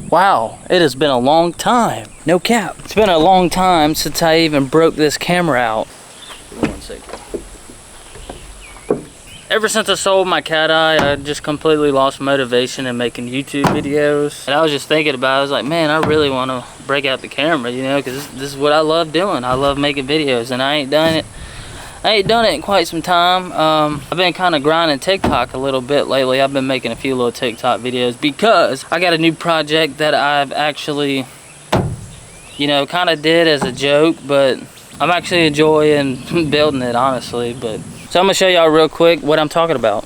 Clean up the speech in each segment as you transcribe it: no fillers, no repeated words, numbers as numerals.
Wow, it has been a long time. No cap. It's been a long time since I even broke this camera out. 1 second. Ever since I sold my cat eye, I just completely lost motivation in making YouTube videos. And I was just thinking about it. I was like, man, I really want to break out the camera, you know, because this is what I love doing. I love making videos, and I ain't done it in quite some time. I've been kind of grinding TikTok a little bit lately. I've been making a few little TikTok videos because I got a new project that I've actually, you know, kind of did as a joke, but I'm actually enjoying building it, honestly. But so I'm gonna show y'all real quick what I'm talking about.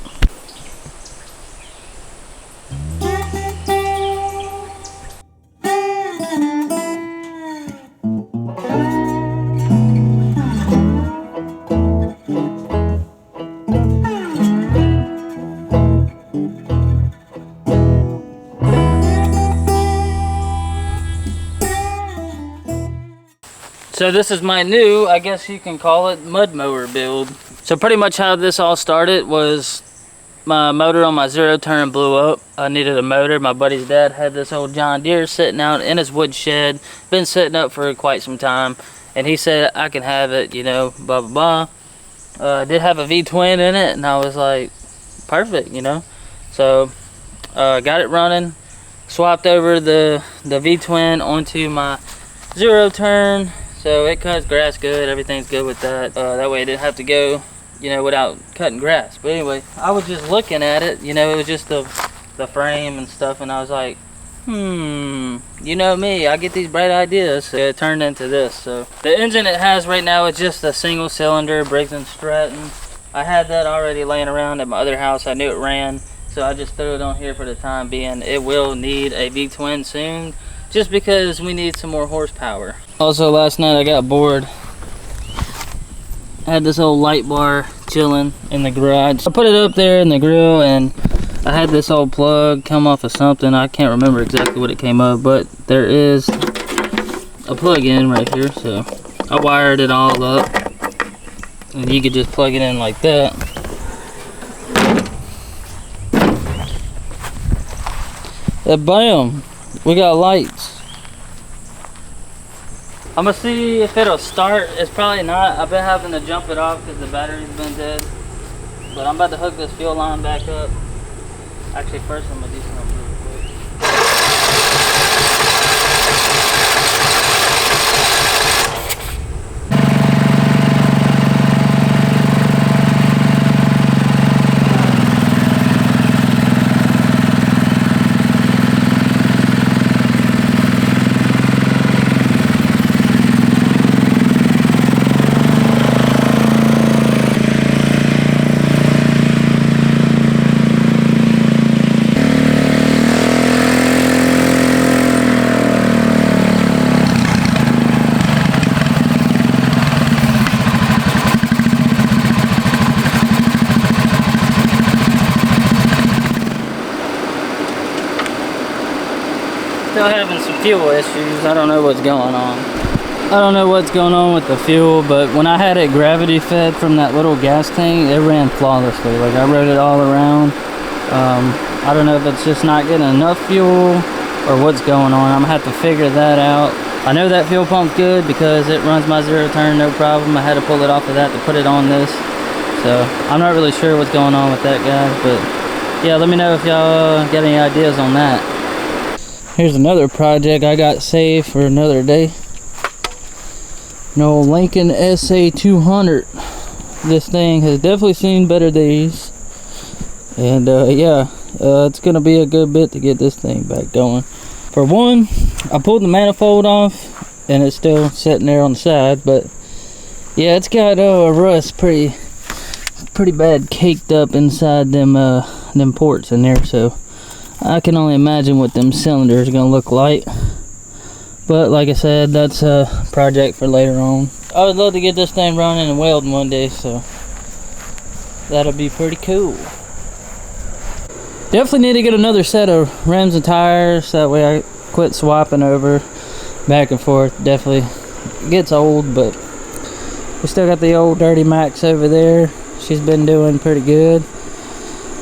So this is my new, I guess you can call it, mud mower build. So pretty much how this all started was my motor on my zero turn blew up. I needed a motor. My buddy's dad had this old John Deere sitting out in his wood shed, been sitting up for quite some time, and he said I can have it, you know, blah blah blah. I did have a V-twin in it, and I was like, perfect, you know. So got it running, swapped over the V-twin onto my zero turn. So it cuts grass good, everything's good with that. That way I didn't have to go, you know, without cutting grass. But anyway, I was just looking at it, you know, it was just the frame and stuff, and I was like, you know me, I get these bright ideas. So it turned into this. So the engine it has right now is just a single cylinder Briggs & Stratton. I had that already laying around at my other house. I knew it ran, so I just threw it on here for the time being. It will need a V-twin soon, just because we need some more horsepower. Also, last night I got bored. I had this old light bar chilling in the garage. I put it up there in the grill, and I had this old plug come off of something. I can't remember exactly what it came up, but there is a plug-in right here. So I wired it all up, and you could just plug it in like that. And bam, we got lights. I'm gonna see if it'll start. It's probably not. I've been having to jump it off because the battery's been dead. But I'm about to hook this fuel line back up. Actually, first I'm gonna do something real quick. Still having some fuel issues. I don't know what's going on. I don't know what's going on with the fuel, but when I had it gravity fed from that little gas tank, it ran flawlessly. Like, I rode it all around. I don't know if it's just not getting enough fuel or what's going on. I'm gonna have to figure that out. I know that fuel pump's good because it runs my zero turn no problem. I had to pull it off of that to put it on this. So I'm not really sure what's going on with that, guys, but yeah, let me know if y'all got any ideas on that. Here's another project I got saved for another day. An old Lincoln SA200. This thing has definitely seen better days. And yeah, it's gonna be a good bit to get this thing back going. For one, I pulled the manifold off and it's still sitting there on the side, but yeah, it's got rust pretty bad caked up inside them ports in there, so I can only imagine what them cylinders are gonna look like. But like I said, that's a project for later on. I would love to get this thing running and welding one day, so that'll be pretty cool. Definitely need to get another set of rims and tires, that way I quit swapping over back and forth. Definitely gets old, but we still got the old Dirty Max over there. She's been doing pretty good.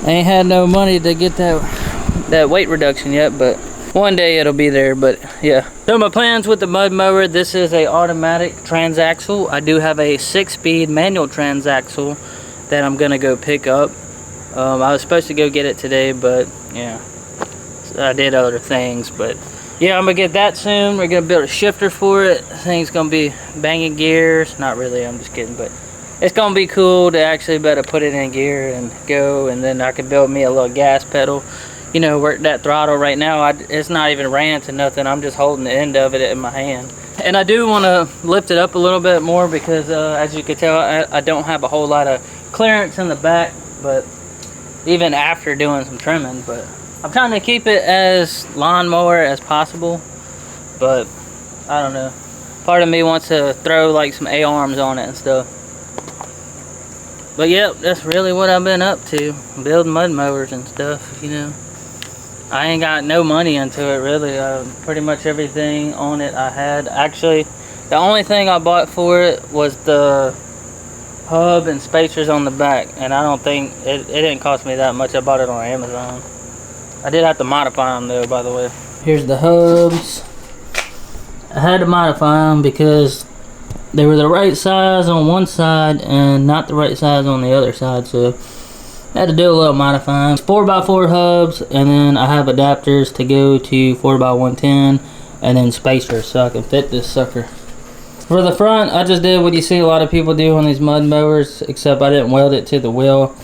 I ain't had no money to get that weight reduction yet, but One day it'll be there, but yeah. So my plans with the mud mower, this is a automatic transaxle. I do have a 6-speed manual transaxle that I'm gonna go pick up. I was supposed to go get it today, but yeah, I did other things. But yeah, I'm gonna get that soon. We're gonna build a shifter for it. The thing's gonna be banging gears. Not really, I'm just kidding, but it's gonna be cool to actually better put it in gear and go, and then I can build me a little gas pedal. You know, work that throttle right now. It's not even ran to nothing. I'm just holding the end of it in my hand. And I do want to lift it up a little bit more because as you can tell, I don't have a whole lot of clearance in the back, but even after doing some trimming. But I'm trying to keep it as lawnmower as possible, but I don't know. Part of me wants to throw like some A-arms on it and stuff. But yep, that's really what I've been up to, building mud mowers and stuff, you know. I ain't got no money into it really. Pretty much everything on it I had. Actually, the only thing I bought for it was the hub and spacers on the back, and I don't think it didn't cost me that much. I bought it on Amazon. I did have to modify them though, by the way. Here's the hubs. I had to modify them because they were the right size on one side and not the right size on the other side, so I had to do a little modifying. 4x4 hubs, and then I have adapters to go to 4x110, and then spacers so I can fit this sucker. For the front, I just did what you see a lot of people do on these mud mowers, except I didn't weld it to the wheel.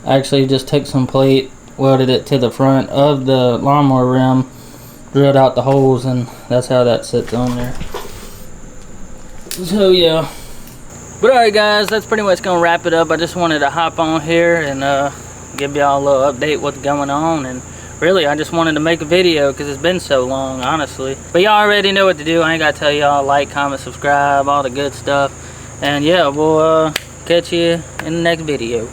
I actually just took some plate, welded it to the front of the lawnmower rim, drilled out the holes, and that's how that sits on there. So yeah. But alright guys, that's pretty much gonna wrap it up. I just wanted to hop on here and give y'all a little update what's going on, and really I just wanted to make a video because it's been so long, honestly. But y'all already know what to do. I ain't gotta tell y'all. Like, comment, subscribe, all the good stuff. And yeah, we'll catch you in the next video.